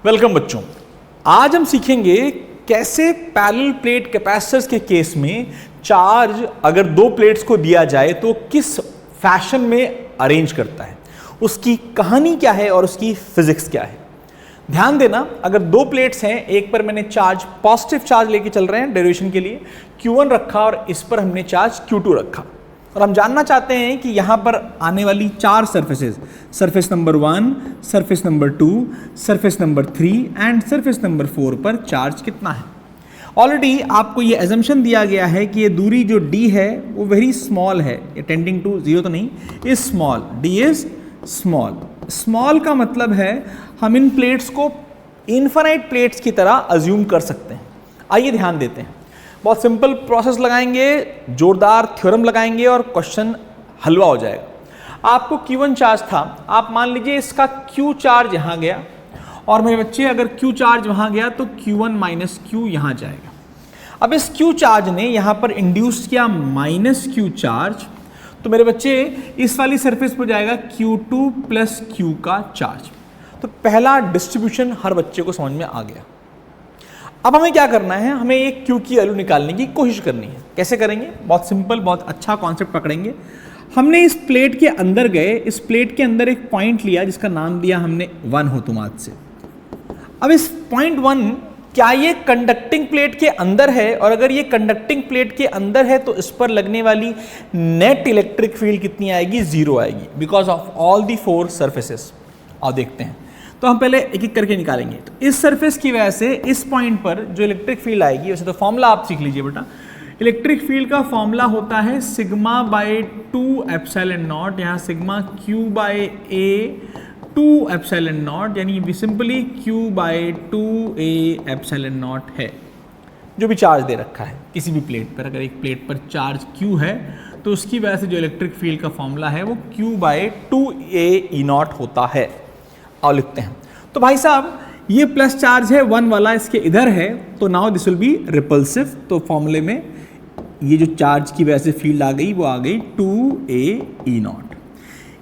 Welcome बच्चों। आज हम सीखेंगे कैसे पैरेलल प्लेट कैपेसिटर्स के केस में चार्ज अगर दो प्लेट्स को दिया जाए तो किस फैशन में अरेंज करता है, उसकी कहानी क्या है और उसकी फिजिक्स क्या है। ध्यान देना, अगर दो प्लेट्स हैं, एक पर मैंने चार्ज पॉजिटिव चार्ज लेके चल रहे हैं डेरिवेशन के लिए, Q1 रखा और इस पर हमने चार्ज Q2 रखा और हम जानना चाहते हैं कि यहां पर आने वाली चार surfaces, surface number 1, surface number 2, surface number 3 and surface number 4 पर चार्ज कितना है। ऑलरेडी आपको ये एजम्पशन दिया गया है कि ये दूरी जो d है वो वेरी स्मॉल है, ये टेंडिंग टू जीरो तो नहीं, is small, d is small. Small का मतलब है हम इन प्लेट्स को इनफाइनाइट प्लेट्स की तरह अज्यूम कर सकते हैं। आइए ध्यान देते हैं, बहुत सिंपल प्रोसेस लगाएंगे, जोरदार थ्योरम लगाएंगे और क्वेश्चन हलवा हो जाएगा। आपको Q1 चार्ज था, आप मान लीजिए इसका Q चार्ज यहाँ गया और मेरे बच्चे अगर Q चार्ज वहाँ गया तो Q1 माइनस Q यहाँ जाएगा। अब इस Q चार्ज ने यहाँ पर इंड्यूस किया माइनस Q चार्ज, तो मेरे बच्चे इस वाली सरफेस पर जाएगा Q2 प्लस Q का चार्ज। तो पहला डिस्ट्रीब्यूशन हर बच्चे को समझ में आ गया। अब हमें क्या करना है, हमें एक Q की वैल्यू निकालने की कोशिश करनी है। कैसे करेंगे? बहुत सिंपल, बहुत अच्छा कॉन्सेप्ट पकड़ेंगे। हमने इस प्लेट के अंदर गए, इस प्लेट के अंदर एक पॉइंट लिया जिसका नाम दिया हमने 1 हो तुम आज से। अब इस पॉइंट 1 क्या ये कंडक्टिंग प्लेट के अंदर है, और अगर ये कंडक्टिंग प्लेट के अंदर है तो इस पर लगने वाली नेट इलेक्ट्रिक फील्ड कितनी आएगी? 0 आएगी, because of all the 4 surfaces. और देखते हैं, तो हम पहले एक एक करके निकालेंगे। तो इस सरफेस की वजह से इस पॉइंट पर जो इलेक्ट्रिक फील्ड आएगी, वैसे तो फॉर्मूला आप सीख लीजिए बेटा। इलेक्ट्रिक फील्ड का फॉर्मूला होता है सिग्मा बाय 2 एप्सिलॉन नॉट, यहाँ sigma Q by A 2 epsilon not, यानी simply Q by 2A epsilon not है। जो भी चार्ज दे रखा है किसी भी प्लेट पर, अगर एक प्लेट पर चार्ज Q है तो उसकी वजह से जो इलेक्ट्रिक फील्ड का फॉर्मूला है वो Q by 2A E not होता है। और लिखते हैं, तो भाई साहब ये प्लस चार्ज है 1 वाला, इसके इधर है, तो now this will be repulsive. तो फॉर्मूले में ये जो चार्ज की वजह से फील्ड आ गई वो आ गई 2A E नॉट।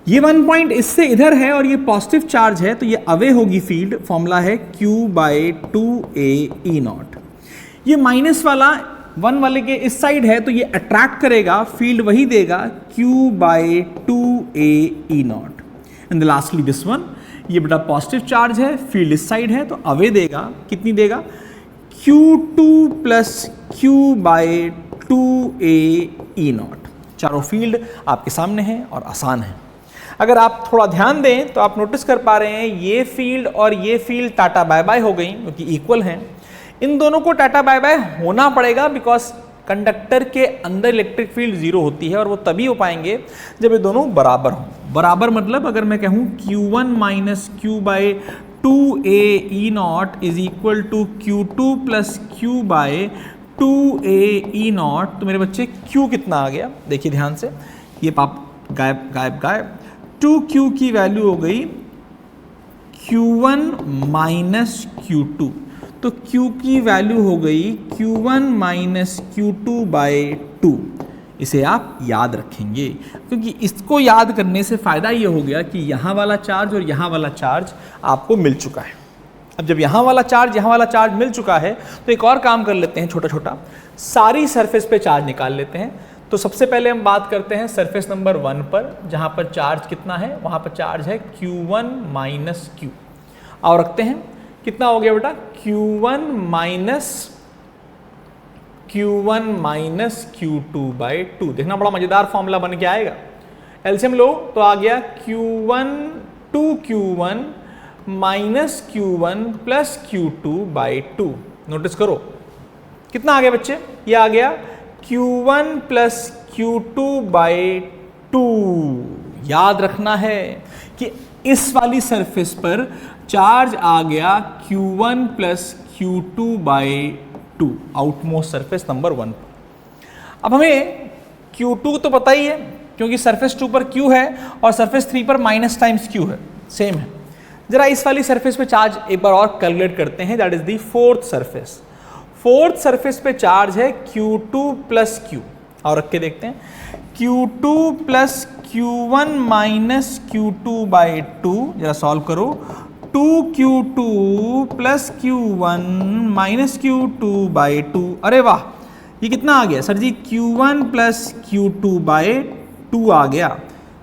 ये 1 पॉइंट इससे इधर है और ये पॉजिटिव चार्ज है, तो ये अवे होगी फील्ड, फॉर्मूला है Q by 2A E naught. ये माइनस वाला 1 वाले के इस साइड है तो ये अट्रैक्ट करेगा, फील्ड वही देगा Q by 2A E naught. And lastly this one, ये बेटा पॉजिटिव चार्ज है, फील्ड इस साइड है तो अवे देगा, कितनी देगा? Q2 plus Q by 2A E naught. चारों फील्ड आपके सामने हैं और आसान है। अगर आप थोड़ा ध्यान दें तो आप नोटिस कर पा रहे हैं ये फील्ड और ये फील्ड टाटा बाय बाय हो गई क्योंकि इक्वल हैं। इन दोनों को टाटा बाय बाय होना पड़ेगा बिकॉज कंडक्टर के अंदर इलेक्ट्रिक फील्ड 0 होती है और वो तभी हो पाएंगे जब ये दोनों बराबर हों। बराबर मतलब अगर मैं कहूँ Q1 minus Q by 2A E naught is equal to Q2 plus Q by 2A E naught, तो मेरे बच्चे Q कितना आ गया? देखिए ध्यान से, ये पाप गायब गायब गायब, 2Q की वैल्यू हो गई Q1 माइनस Q2, तो Q की वैल्यू हो गई Q1 माइनस Q2 बाय 2। इसे आप याद रखेंगे क्योंकि इसको याद करने से फ़ायदा ये हो गया कि यहाँ वाला चार्ज और यहाँ वाला चार्ज आपको मिल चुका है। अब जब यहाँ वाला चार्ज मिल चुका है तो एक और काम कर लेते हैं छोटा छोटा, सारी सरफेस पे चार्ज निकाल लेते हैं। तो सबसे पहले हम बात करते हैं सरफेस नंबर 1 पर, जहाँ पर चार्ज कितना है? वहाँ पर चार्ज है Q1 माइनस Q। और रखते हैं, कितना हो गया बेटा? Q1 minus Q2 by 2। देखना बड़ा मजेदार फॉर्मूला बन के आएगा। एलसीएम लो तो आ गया Q1 2Q1 minus Q1 plus Q2 by 2। Notice करो कितना आ गया बच्चे? ये आ गया Q1 प्लस Q2 बाई 2। याद रखना है कि इस वाली सरफेस पर चार्ज आ गया Q1 plus Q2 by 2, outmost surface number 1 पर। अब हमें Q2 तो पता ही है क्योंकि सरफेस 2 पर Q है और सरफेस 3 पर माइनस टाइम्स Q है, सेम है। जरा इस वाली सरफेस पे चार्ज एक बार और कैलकुलेट करते हैं, that is the 4th surface. 4th surface पे चार्ज है Q2 प्लस Q, और रख के देखते हैं Q2 plus Q1 minus Q2 by 2, जरा सॉल्व करो, 2q2 plus q1 minus q2/2। अरे वाह, ये कितना आ गया सर जी? q1 प्लस q2/2 आ गया।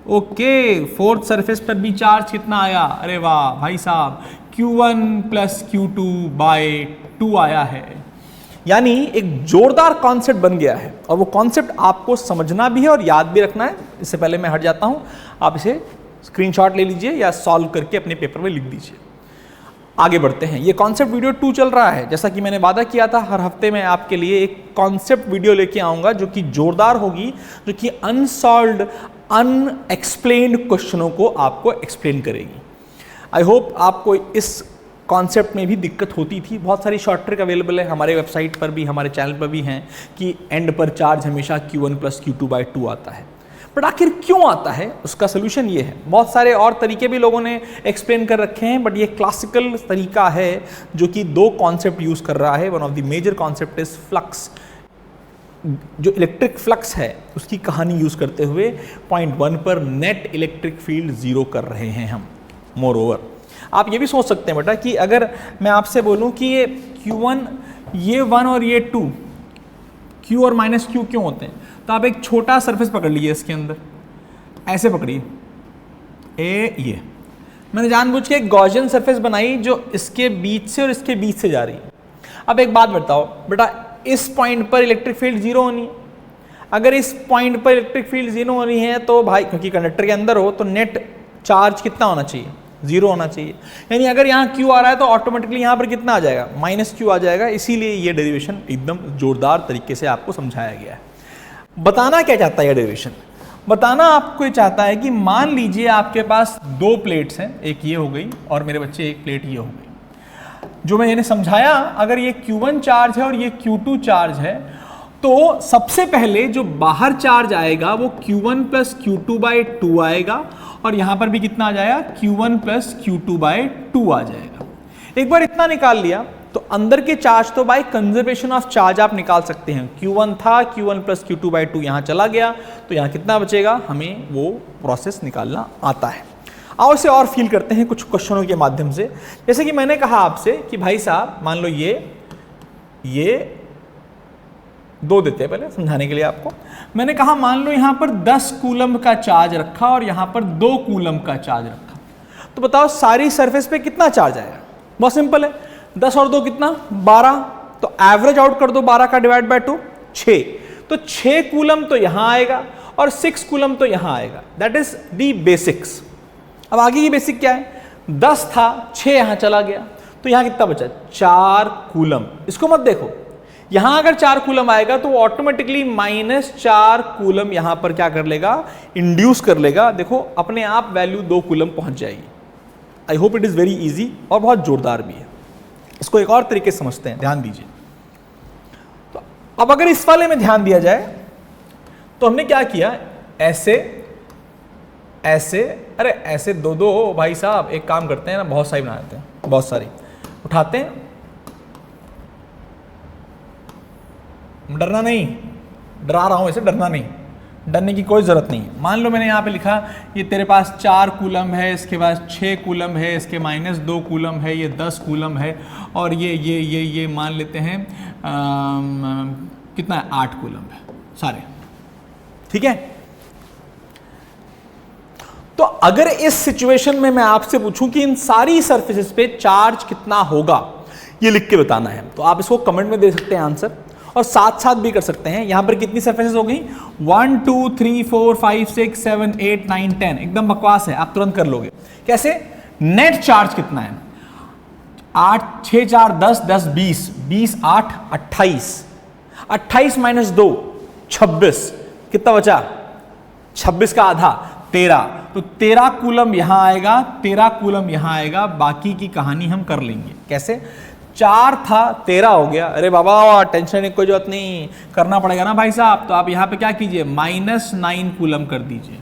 ओके, फोर्थ सरफेस पर भी चार्ज कितना आया? अरे वाह भाई साहब, q1 प्लस q2/2 आया है। यानी एक जोरदार कॉन्सेप्ट बन गया है, और वो कॉन्सेप्ट आपको समझना भी है और याद भी रखना है। इससे पहले मैं हट जाता हूं, आप इसे स्क्रीनशॉट ले लीजिए या सॉल्व करके अपने पेपर में लिख दीजिए। आगे बढ़ते हैं। ये कॉन्सेप्ट वीडियो 2 चल रहा है। जैसा कि मैंने वादा किया था, हर हफ्ते मैं आपके लिए एक कॉन्सेप्ट वीडियो लेके आऊंगा जो कि जोरदार होगी, जो कि अनसॉल्व्ड, अनएक्सप्लेन्ड क्वेश्चनों को आपको एक्सप्लेन करेगी। आई होप आपको इस कॉन्सेप्ट में भी दिक्कत होती थी। बहुत सारी शॉर्ट ट्रिक अवेलेबल है हमारे वेबसाइट पर भी, हमारे चैनल पर भी हैं कि एंड पर चार्ज हमेशा q1 प्लस q2/2 आता है। बट आखिर क्यों आता है, उसका सोल्यूशन ये है। बहुत सारे और तरीके भी लोगों ने एक्सप्लेन कर रखे हैं, बट ये क्लासिकल तरीका है जो कि 2 कॉन्सेप्ट यूज कर रहा है। One of the major concept is flux. जो इलेक्ट्रिक फ्लक्स है उसकी कहानी यूज करते हुए पॉइंट 1 पर नेट इलेक्ट्रिक फील्ड 0 कर रहे हैं हम। मोर ओवर आप ये भी सोच सकते हैं बेटा कि अगर मैं आपसे बोलूं कि ये q1, ये 1 और ये 2, q और माइनस q क्यों होते हैं, तो आप एक छोटा सरफेस पकड़ लीजिए, इसके अंदर ऐसे पकड़िए, ये मैंने जानबूझ के एक गॉसियन सरफेस बनाई जो इसके बीच से और इसके बीच से जा रही है। अब एक बात बताओ बेटा, इस पॉइंट पर इलेक्ट्रिक फील्ड 0 होनी है। अगर इस पॉइंट पर इलेक्ट्रिक फील्ड 0 होनी है तो भाई, क्योंकि कंडक्टर के अंदर हो, तो नेट चार्ज कितना होना चाहिए? 0 होना चाहिए। यानी अगर यहाँ q आ रहा है तो ऑटोमेटिकली यहाँ पर कितना आ जाएगा? माइनस q आ जाएगा। इसीलिए ये डेरिवेशन एकदम जोरदार तरीके से आपको समझाया गया है। बताना क्या चाहता है ये डेरिवेशन? बताना आपको ये चाहता है कि मान लीजिए आपके पास 2 प्लेट्स हैं, एक ये हो गई और मेरे बच्चे एक प्लेट ये हो गई। जो मैं इन्हें समझाया, अगर ये q1 चार्ज है और ये q2 चार्ज है, तो सबसे पहले जो बाहर चार्ज आएगा वो q1 प्लस q2/2 आएगा, और यहां पर भी कितना आ जाएगा? q1 प्लस q2/2 आ जाएगा। एक बार इतना निकाल लिया तो अंदर के चार्ज तो बाय कंजर्वेशन ऑफ चार्ज आप निकाल सकते हैं। q1 था, q1 प्लस q2/2 यहां चला गया, तो यहां कितना बचेगा? हमें वो प्रोसेस निकालना आता है। आओ इसे और फील करते हैं कुछ क्वेश्चनों के माध्यम से। जैसे कि मैंने कहा आपसे कि भाई साहब मान लो ये 2 देते हैं, पहले समझाने के लिए आपको। मैंने कहा मान लो यहां पर 10 कूलम का चार्ज रखा और यहां पर 2 कूलम का चार्ज रखा, तो बताओ सारी सरफेस पे कितना चार्ज आएगा? बहुत सिंपल है, 10 और 2 कितना? 12। तो एवरेज आउट कर दो 12 का डिवाइड बाय 2, 6। तो 6 कूलम तो यहां आएगा और 6 कूलम तो यहां आएगा। That is the basics. अब आगे की बेसिक क्या है? 10 था, 6 यहां चला गया, तो यहां कितना बचा? 4 कूलम। इसको मत देखो, यहां अगर 4 कूलम आएगा तो ऑटोमेटिकली -4 कूलम यहां पर क्या कर लेगा? इंड्यूस कर लेगा। देखो अपने आप वैल्यू 2 कूलम पहुंच जाएगी। I hope it is very easy और बहुत जोरदार भी है। इसको एक और तरीके से समझते हैं, ध्यान दीजिए। तो अब अगर इस वाले में ध्यान दिया जाए तो हमने क्या किया? ऐसे अरे ऐसे 2 भाई साहब, एक काम करते हैं ना, बहुत सारी बना देते हैं, बहुत सारी उठाते हैं। डरना नहीं, डरा रहा हूं ऐसे, डरना नहीं, डरने की कोई ज़रूरत नहीं। मान लो मैंने यहाँ पे लिखा ये तेरे पास 4 कूलम है, इसके पास 6 कूलम है, इसके -2 कूलम है, ये 10 कूलम है, और ये मान लेते हैं कितना है? 8 कूलम है सारे। ठीक है, तो अगर इस सिचुएशन में मैं आपसे पूछूं कि इन सारी सरफेसेस पे चार्ज कितना होगा, ये लिख के बताना है, तो आप इसको कमेंट में दे सकते हैं आंसर, और साथ साथ भी कर सकते हैं। यहां पर कितनी सरफेसेस हो गई? 1 2 3 4 5 6 7 8 9 10। एकदम बकवास है, आप तुरंत कर लोगे। कैसे? नेट चार्ज कितना है? 8 6 4 10 10 20 20 8 28 28 माइनस 2 26। कितना बचा? 26 का आधा 13। तो 13 कूलम यहां आएगा, 13 कूलम यहां आएगा। बाकी की कहानी हम कर लेंगे। कैसे? 4 था, 13 हो गया। अरे बाबा टेंशन की कोई जरूरत नहीं, करना पड़ेगा ना भाई साहब। तो आप यहां पे क्या कीजिए? -9 कूलम कर दीजिए।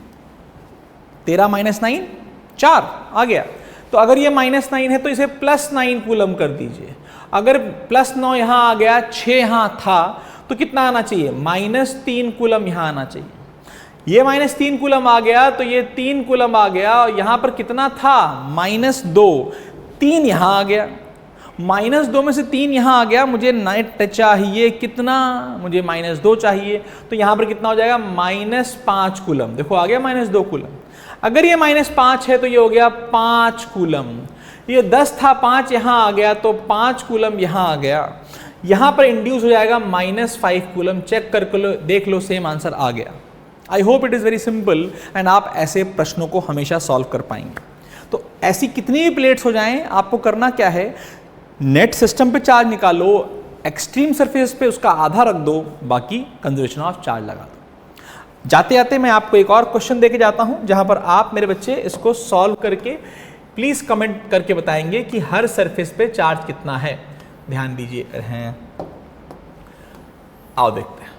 13 - 9 4 आ गया। तो अगर ये -9 है तो इसे +9 कूलम कर दीजिए। अगर +9 यहां आ गया, 6 यहां था, तो कितना आना चाहिए? -3 कूलम यहां आना चाहिए। ये -3 कूलम आ गया, तो ये 3 कूलम आ गया। यहां पर कितना था? -2। 3 यहां आ गया, -2 में से 3 यहां आ गया, मुझे नेट चाहिए कितना, मुझे -2 चाहिए, तो यहां पर कितना हो जाएगा -5 कूलम। देखो आ गया -2 कूलम। अगर ये -5 है तो ये हो गया 5 कूलम। ये 10 था, 5 यहां आ गया तो 5 कूलम यहां आ गया। यहां पर इंड्यूस हो जाएगा -5 कूलम। चेक करके लो, देख लो, सेम आंसर आ गया। I hope it is very simple and आप ऐसे प्रश्नों को हमेशा सॉल्व कर पाएंगे। तो ऐसी कितनी भी प्लेट्स हो जाएं, आपको करना क्या है, नेट सिस्टम पे चार्ज निकालो, एक्सट्रीम सरफेस पे उसका आधा रख दो, बाकी कंजर्वेशन ऑफ चार्ज लगा दो। जाते जाते मैं आपको एक और क्वेश्चन देके जाता हूं, जहां पर आप मेरे बच्चे इसको सॉल्व करके प्लीज कमेंट करके बताएंगे कि हर सरफेस पे चार्ज कितना है। ध्यान दीजिए हैं, आओ देखते हैं।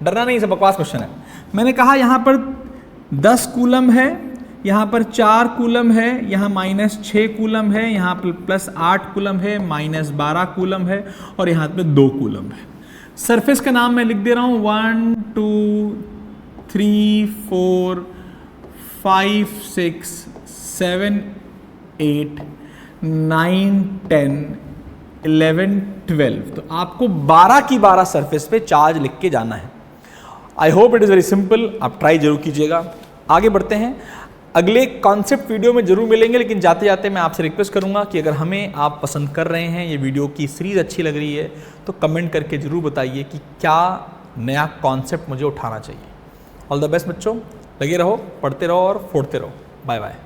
डरना नहीं, सब बकवास क्वेश्चन है। मैंने कहा यहां पर 10 कूलम है, यहाँ पर 4 कूलम है, यहाँ -6 कूलम है, यहाँ पर +8 कूलम है, -12 कूलम है और यहाँ पे 2 कूलम है। सरफेस का नाम मैं लिख दे रहा हूँ 1 2 3 4 5 6 7 8 9 10 11 12। तो आपको 12 की 12 सरफेस पे चार्ज लिख के जाना है। I hope it is very simple, आप ट्राई जरूर कीजिएगा। आगे बढ़ते हैं, अगले कॉन्सेप्ट वीडियो में जरूर मिलेंगे, लेकिन जाते जाते मैं आपसे रिक्वेस्ट करूंगा कि अगर हमें आप पसंद कर रहे हैं, ये वीडियो की सीरीज़ अच्छी लग रही है, तो कमेंट करके ज़रूर बताइए कि क्या नया कॉन्सेप्ट मुझे उठाना चाहिए। ऑल द बेस्ट बच्चों, लगे रहो, पढ़ते रहो और फोड़ते रहो। Bye bye.